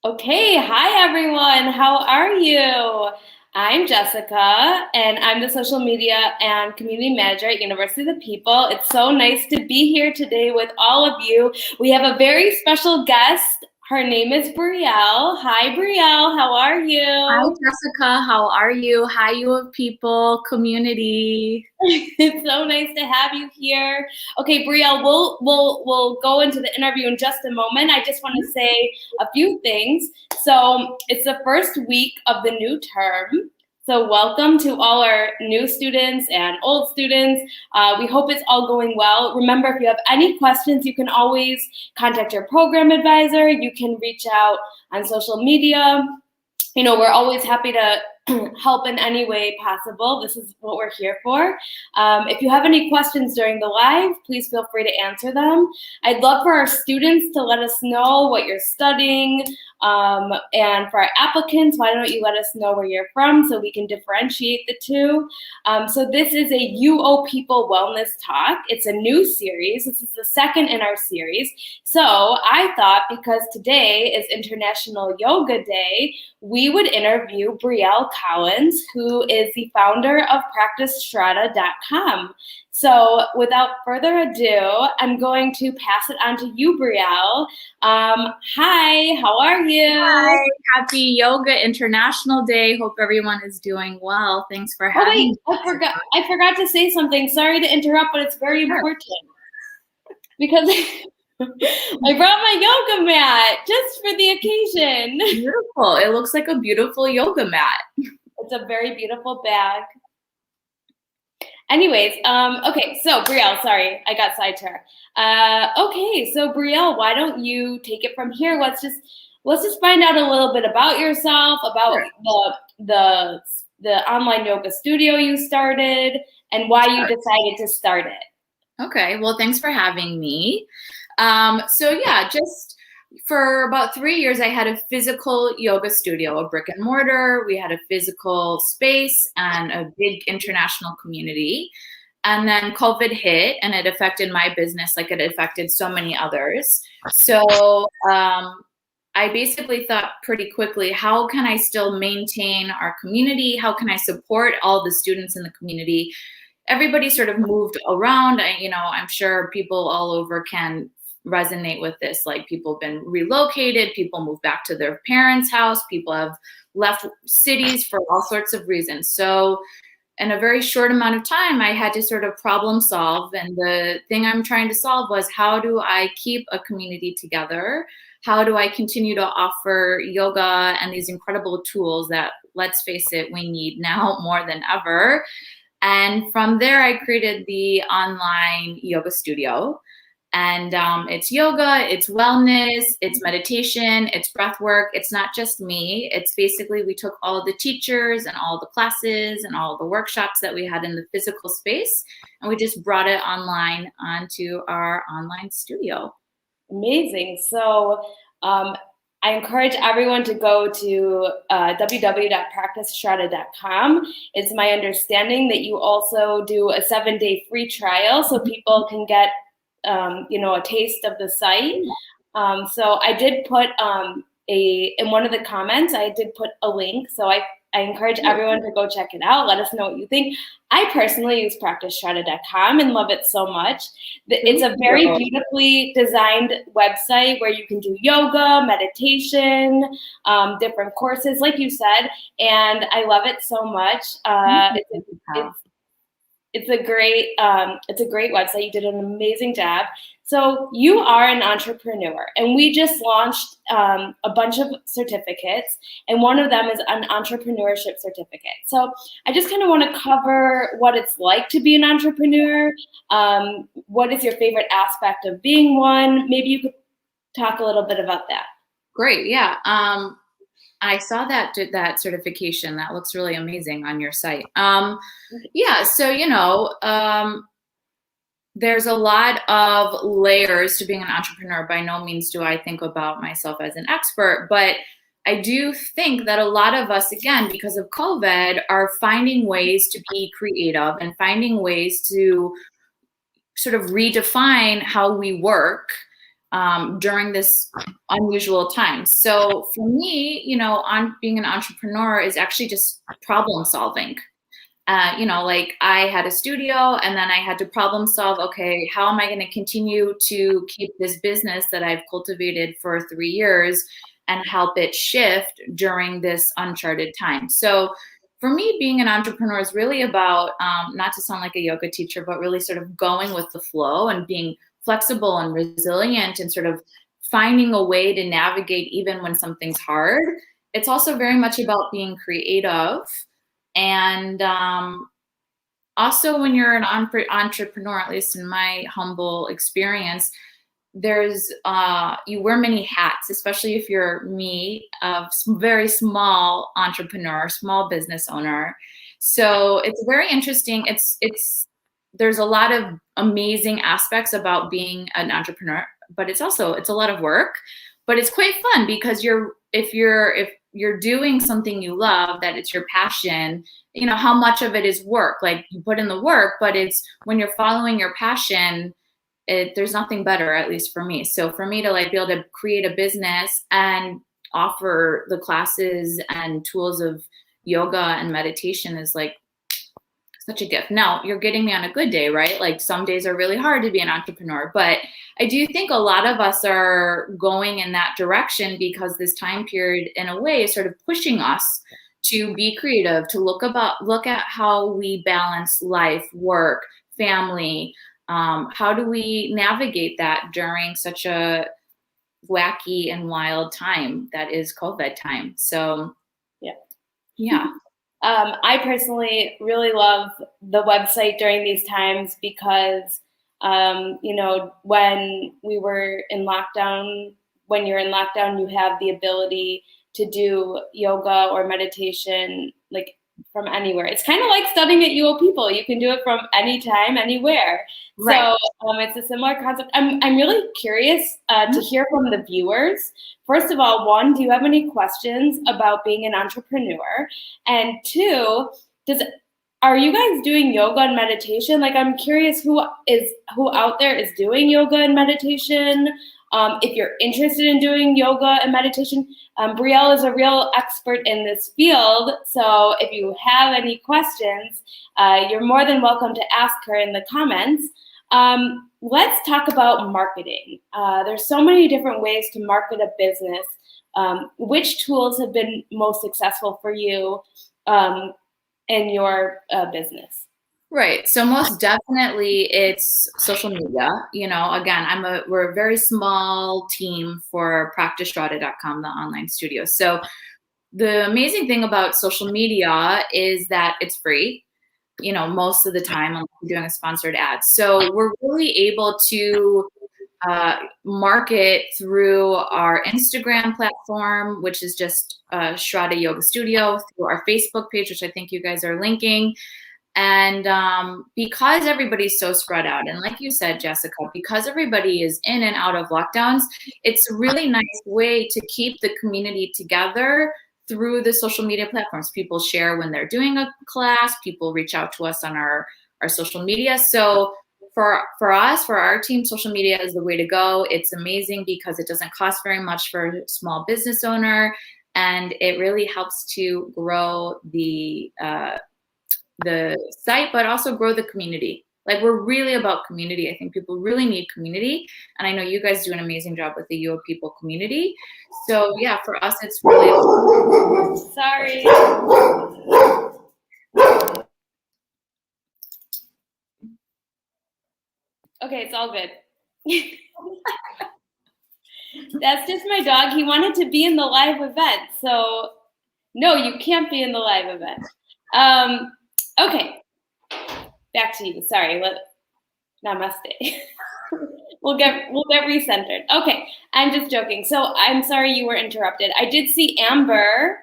Okay, hi everyone. How are you? I'm Jessica, and I'm the social media and community manager at University of the People. It's so nice to be here today with all of you. We have a very special guest. Her name is Brielle. Hi, Brielle. How are Hi, you? Jessica. How are you? Hi, UoPeople community. It's so nice to have you here. Okay, Brielle, we'll go into the interview in just a moment. I just want to say a few things. So it's the first week of the new term. So welcome to all our new students and old students. We hope it's all going well. Remember, if you have any questions, you can always contact your program advisor. You can reach out on social media. We're always happy to help in any way possible. This is what we're here for. If you have any questions during the live, please feel free to answer them. I'd love for our students to let us know what you're studying. And for our applicants, why don't you let us know where you're from so we can differentiate the two? So this is a UoPeople Wellness Talk. It's a new series. This is the second in our series. So I thought because today is International Yoga Day, we would interview Brielle Collins, who is the founder of PracticeStrata.com. So without further ado, I'm going to pass it on to you, Brielle. Hi, how are you? Hi, happy Yoga International Day. Hope everyone is doing well. Thanks for Oh having wait, me, Jessica. I forgot to say something. Sorry to interrupt, but it's very Sure. important because I brought my yoga mat just for the occasion. Beautiful. It looks like a beautiful yoga mat. It's a very beautiful bag. Anyways, okay, so Brielle, sorry, I got sidetracked. Okay, so Brielle, why don't you take it from here? Let's just find out a little bit about yourself, about Sure. the online yoga studio you started, and why you Sure. decided to start it. Okay, well, thanks for having me. So yeah, just for about 3 years, I had a physical yoga studio, a brick and mortar. We had a physical space and a big international community. And then COVID hit and it affected my business like it affected so many others. So I basically thought pretty quickly, how can I still maintain our community? How can I support all the students in the community? Everybody sort of moved around. I'm sure people all over can resonate with this. Like people have been relocated, people moved back to their parents' house, people have left cities for all sorts of reasons. So in a very short amount of time, I had to sort of problem solve. And the thing I'm trying to solve was, how do I keep a community together? How do I continue to offer yoga and these incredible tools that, let's face it, we need now more than ever? And from there, I created the online yoga studio. And it's yoga, it's wellness, it's meditation, it's breath work. It's not just me. It's basically, we took all of the teachers and all the classes and all the workshops that we had in the physical space, and we just brought it online onto our online studio. Amazing. So I encourage everyone to go to www.practicestrata.com. It's my understanding that you also do a 7-day free trial so people can get a taste of the site. So I did put in one of the comments, I did put a link. So I encourage everyone to go check it out. Let us know what you think. I personally use PracticeStrata.com and love it so much. It's a very beautifully designed website where you can do yoga, meditation, different courses, like you said, and I love it so much. It's a great website. You did an amazing job. So you are an entrepreneur, and we just launched a bunch of certificates, and one of them is an entrepreneurship certificate. So I just kind of want to cover what it's like to be an entrepreneur. What is your favorite aspect of being one? Maybe you could talk a little bit about that. Great, yeah. I saw that certification. That looks really amazing on your site. Yeah, so there's a lot of layers to being an entrepreneur. By no means do I think about myself as an expert, but I do think that a lot of us, again, because of COVID, are finding ways to be creative and finding ways to sort of redefine how we work during this unusual time. So for me, on being an entrepreneur is actually just problem solving. Like I had a studio and then I had to problem solve, okay, how am I going to continue to keep this business that I've cultivated for 3 years and help it shift during this uncharted time? So for me, being an entrepreneur is really about, not to sound like a yoga teacher, but really sort of going with the flow and being flexible and resilient and sort of finding a way to navigate even when something's hard. It's also very much about being creative. And also, when you're an entrepreneur, at least in my humble experience, there's you wear many hats, especially if you're me, a very small entrepreneur, small business owner. So it's very interesting. There's a lot of amazing aspects about being an entrepreneur, but it's a lot of work. But it's quite fun because if you're doing something you love, that it's your passion, how much of it is work? Like you put in the work, but it's when you're following your passion, there's nothing better, at least for me. So for me to like be able to create a business and offer the classes and tools of yoga and meditation is like such a gift. Now you're getting me on a good day, right? Like some days are really hard to be an entrepreneur, but I do think a lot of us are going in that direction because this time period in a way is sort of pushing us to be creative, to look at how we balance life, work, family. How do we navigate that during such a wacky and wild time that is COVID time? So yeah. I personally really love the website during these times because, when we were in lockdown, when you're in lockdown, you have the ability to do yoga or meditation like from anywhere. It's kind of like studying at UoPeople. You can do it from anytime, anywhere. Right. So it's a similar concept. I'm really curious to hear from the viewers. First of all, one, do you have any questions about being an entrepreneur? And two, are you guys doing yoga and meditation? Like, I'm curious who out there is doing yoga and meditation. If you're interested in doing yoga and meditation, Brielle is a real expert in this field. So if you have any questions, you're more than welcome to ask her in the comments. Let's talk about marketing. There's so many different ways to market a business. Which tools have been most successful for you in your business? Right. So most definitely it's social media. Again, we're a very small team for practicestrada.com, the online studio. So the amazing thing about social media is that it's free, most of the time unless you're doing a sponsored ad. So we're really able to market through our Instagram platform, which is just Strada Yoga Studio, through our Facebook page, which I think you guys are linking. And because everybody's so spread out, and like you said, Jessica, because everybody is in and out of lockdowns, it's a really nice way to keep the community together through the social media platforms. People share when they're doing a class, people reach out to us on our social media. So for us, for our team, social media is the way to go. It's amazing because it doesn't cost very much for a small business owner, and it really helps to grow the site, but also grow the community. Like, we're really about community. I think people really need community. And I know you guys do an amazing job with the UoPeople community. So yeah, for us, it's really... Sorry. Okay, it's all good. That's just my dog. He wanted to be in the live event. So no, you can't be in the live event. Okay, back to you. Sorry, namaste. We'll get recentered. Okay, I'm just joking. So I'm sorry you were interrupted. I did see Amber.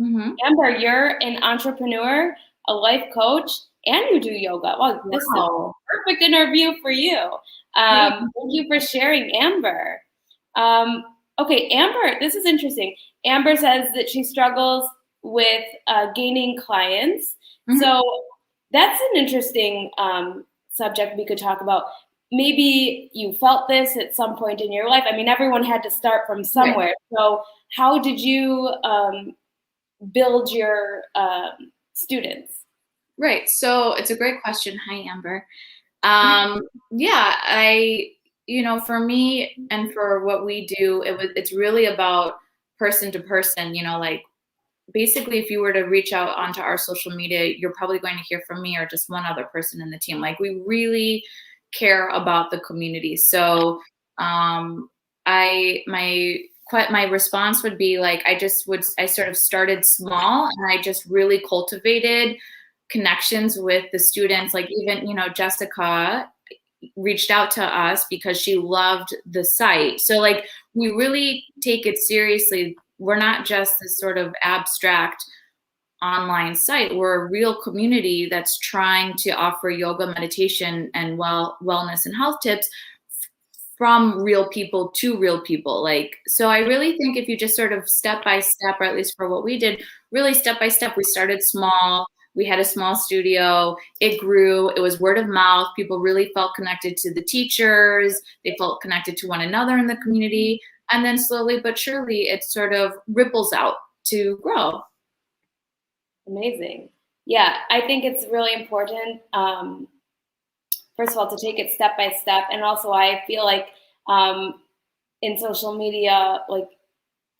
Mm-hmm. Amber, you're an entrepreneur, a life coach, and you do yoga. Wow, this is a perfect interview for you. Thank you for sharing, Amber. Okay, Amber, this is interesting. Amber says that she struggles with gaining clients. Mm-hmm. So that's an interesting subject we could talk about. maybe you felt this at some point in your life. I mean, everyone had to start from somewhere. Right. So how did you build your students? Right. So it's a great question. Hi, Amber. Yeah, for me and for what we do, it's really about person to person, like basically if you were to reach out onto our social media, you're probably going to hear from me or just one other person in the team. Like we really care about the community. So my response would be like I sort of started small and I just really cultivated connections with the students. Like even, Jessica reached out to us because she loved the site. So like we really take it seriously. We're not just this sort of abstract online site. We're a real community that's trying to offer yoga, meditation, and wellness and health tips from real people to real people. Like, so I really think if you just sort of step by step, or at least for what we did, really step by step, we started small. We had a small studio. It grew. It was word of mouth. People really felt connected to the teachers. They felt connected to one another in the community. And then slowly but surely, it sort of ripples out to grow. Amazing. Yeah, I think it's really important, first of all, to take it step by step. And also, I feel like in social media, like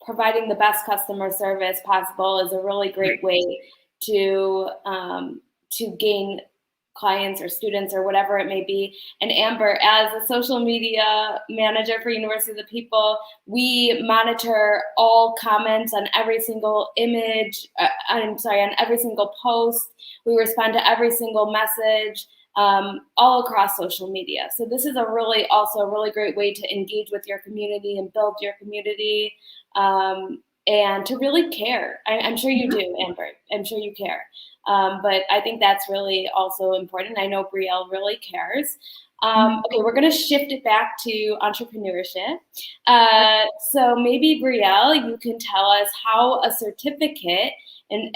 providing the best customer service possible is a really great way to gain clients or students or whatever it may be. And Amber, as a social media manager for University of the People, we monitor all comments on every single image, on every single post. We respond to every single message, all across social media. So this is also a really great way to engage with your community and build your community, and to really care. I'm sure you do, Amber. I'm sure you care. But I think that's really also important. I know Brielle really cares. Okay, we're going to shift it back to entrepreneurship. So maybe Brielle, you can tell us how a certificate in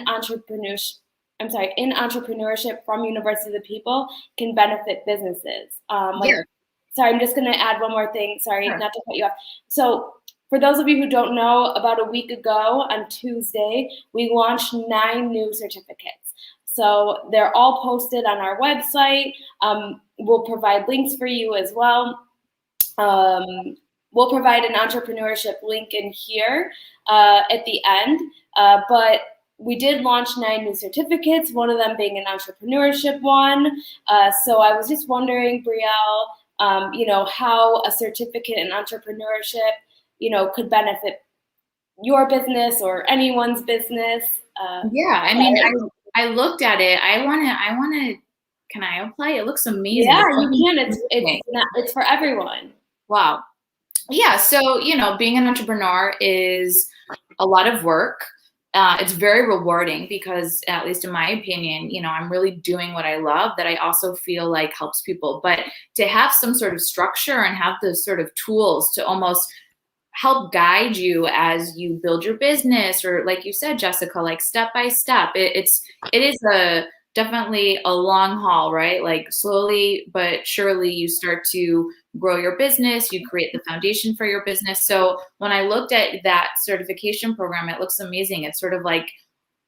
entrepreneurship. In entrepreneurship from University of the People can benefit businesses. Sorry, I'm just going to add one more thing. Sorry, not to cut you off. So for those of you who don't know, about a week ago on Tuesday, we launched 9 new certificates. So they're all posted on our website. We'll provide links for you as well. We'll provide an entrepreneurship link in here at the end. But we did launch 9 new certificates, one of them being an entrepreneurship one. So I was just wondering, Brielle, how a certificate in entrepreneurship, could benefit your business or anyone's business. I mean, I looked at it. I want to, can I apply? It looks amazing. Yeah, you can. It's for everyone. Wow. Yeah. So, being an entrepreneur is a lot of work. It's very rewarding because, at least in my opinion, I'm really doing what I love that I also feel like helps people. But to have some sort of structure and have those sort of tools to almost help guide you as you build your business, or like you said, Jessica, like step by step, it is definitely a long haul, right? Like slowly but surely you start to grow your business, you create the foundation for your business. So when I looked at that certification program, it looks amazing. It's sort of like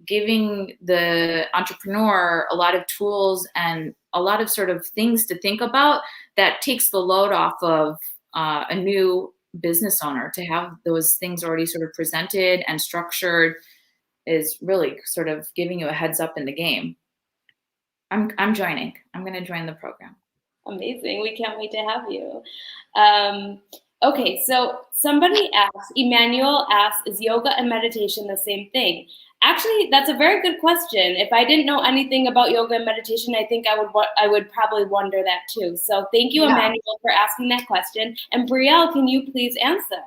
giving the entrepreneur a lot of tools and a lot of sort of things to think about that takes the load off of a new business owner. To have those things already sort of presented and structured is really sort of giving you a heads up in the game. I'm joining. I'm going to join the program. Amazing. We can't wait to have you. Okay, so somebody asked, Emmanuel asked, is yoga and meditation the same thing? Actually, that's a very good question. If I didn't know anything about yoga and meditation, I think I would probably wonder that too. So thank you, Emmanuel, for asking that question. And Brielle, can you please answer?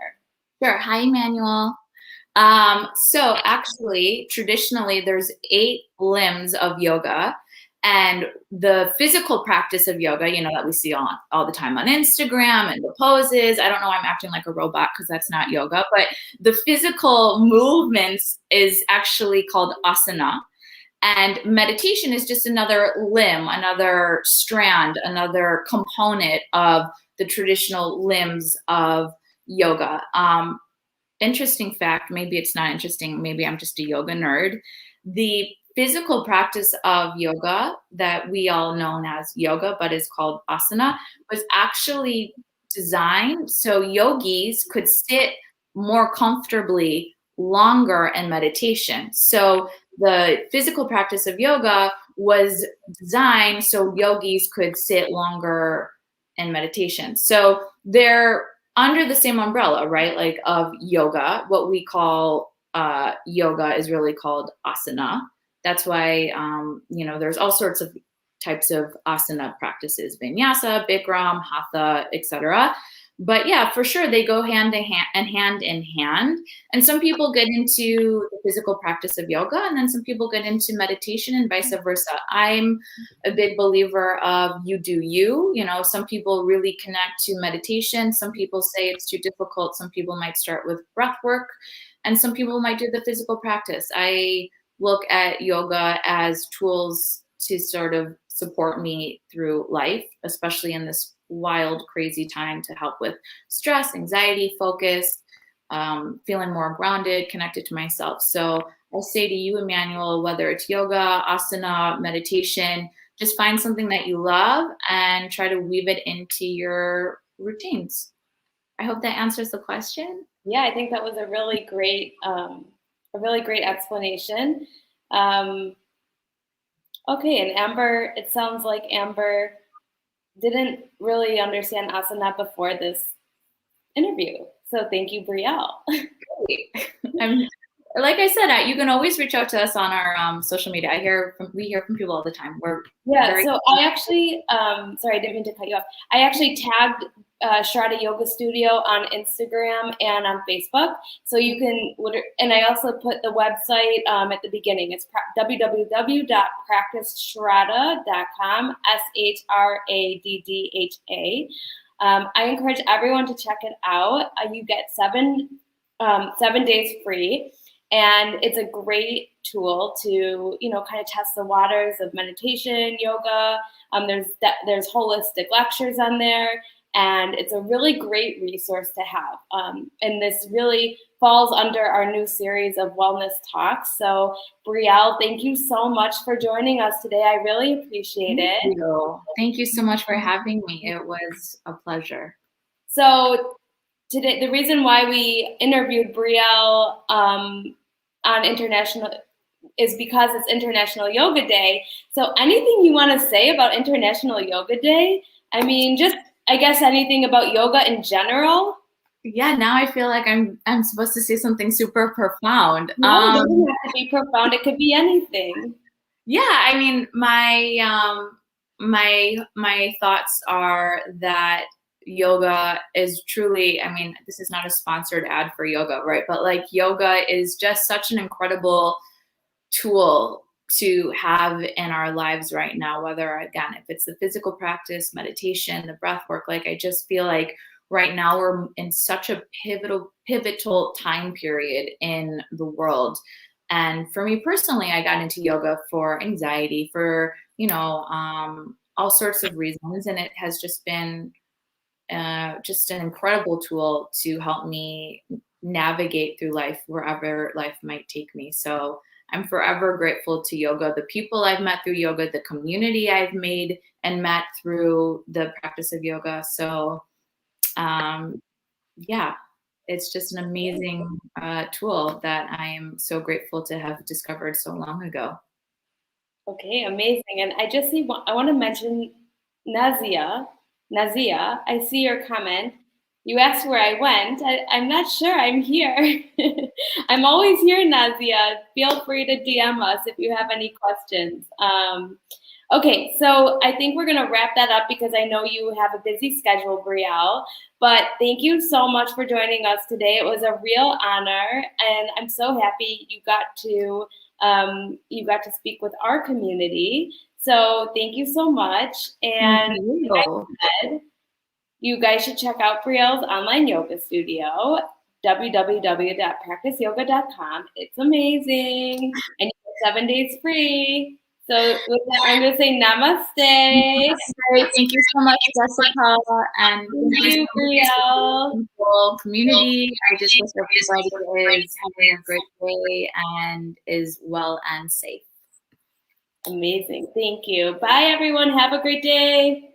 Sure. Hi, Emmanuel. So actually, traditionally, there's 8 limbs of yoga. And the physical practice of yoga, that we see all the time on Instagram and the poses. I don't know, I'm acting like a robot because that's not yoga, but the physical movements is actually called asana. And meditation is just another limb, another strand, another component of the traditional limbs of yoga. Interesting fact, maybe it's not interesting, maybe I'm just a yoga nerd. The physical practice of yoga that we all know as yoga, but is called asana, was actually designed so yogis could sit more comfortably longer in meditation. So the physical practice of yoga was designed so yogis could sit longer in meditation. So they're under the same umbrella, right? Like of yoga, what we call yoga is really called asana. That's why, there's all sorts of types of asana practices, vinyasa, bikram, hatha, etc. But yeah, for sure, they go hand in hand. And some people get into the physical practice of yoga, and then some people get into meditation, and vice versa. I'm a big believer of you do you. Some people really connect to meditation. Some people say it's too difficult. Some people might start with breath work, and some people might do the physical practice. I look at yoga as tools to sort of support me through life, especially in this wild, crazy time, to help with stress, anxiety, focus, feeling more grounded, connected to myself. So I say to you, Emmanuel, whether it's yoga, asana, meditation, just find something that you love and try to weave it into your routines. I hope that answers the question. Yeah, I think that was a really great explanation. Okay, and Amber, it sounds like Amber didn't really understand asana before this interview. So thank you, Brielle. Like I said, you can always reach out to us on our social media. We hear from people all the time. So I actually, sorry, I didn't mean to cut you off. I actually tagged Shraddha Yoga Studio on Instagram and on Facebook. So you can, and I also put the website at the beginning. It's www.practiceshraddha.com, SHRADDHA. I encourage everyone to check it out. You get 7 days free. And it's a great tool to, kind of test the waters of meditation, yoga. There's holistic lectures on there, and it's a really great resource to have. And this really falls under our new series of wellness talks. So, Brielle, thank you so much for joining us today. I really appreciate it. Thank you so much for having me. It was a pleasure. So today, the reason why we interviewed Brielle on International is because it's International Yoga Day. So anything you want to say about International Yoga Day? I mean, just, I guess, anything about yoga in general? Yeah, now I feel like I'm supposed to say something super profound. No, it doesn't have to be profound. It could be anything. Yeah, I mean, my thoughts are that yoga is truly, I mean, this is not a sponsored ad for yoga, right? But like yoga is just such an incredible tool to have in our lives right now, whether, again, if it's the physical practice, meditation, the breath work. Like, I just feel like right now we're in such a pivotal time period in the world. And for me personally, I got into yoga for anxiety, for, all sorts of reasons. And it has just been just an incredible tool to help me navigate through life, wherever life might take me. So I'm forever grateful to yoga, the people I've met through yoga, the community I've made and met through the practice of yoga. So yeah, it's just an amazing tool that I am so grateful to have discovered so long ago. Okay, amazing. And I want to mention Nazia, I see your comment. You asked where I went. I'm not sure. I'm here. I'm always here, Nazia. Feel free to DM us if you have any questions. Okay, so I think we're going to wrap that up because I know you have a busy schedule, Brielle. But thank you so much for joining us today. It was a real honor, and I'm so happy you got to speak with our community. So thank you so much. And you guys should check out Brielle's online yoga studio, www.practiceyoga.com. It's amazing. And you get 7 days free. So with that, I'm going to say namaste. Great. Thank you so much, Jessica. And Thank you, Brielle. wonderful community. I just wish everybody is having a great day and is well and safe. Amazing. Thank you. Bye, everyone. Have a great day.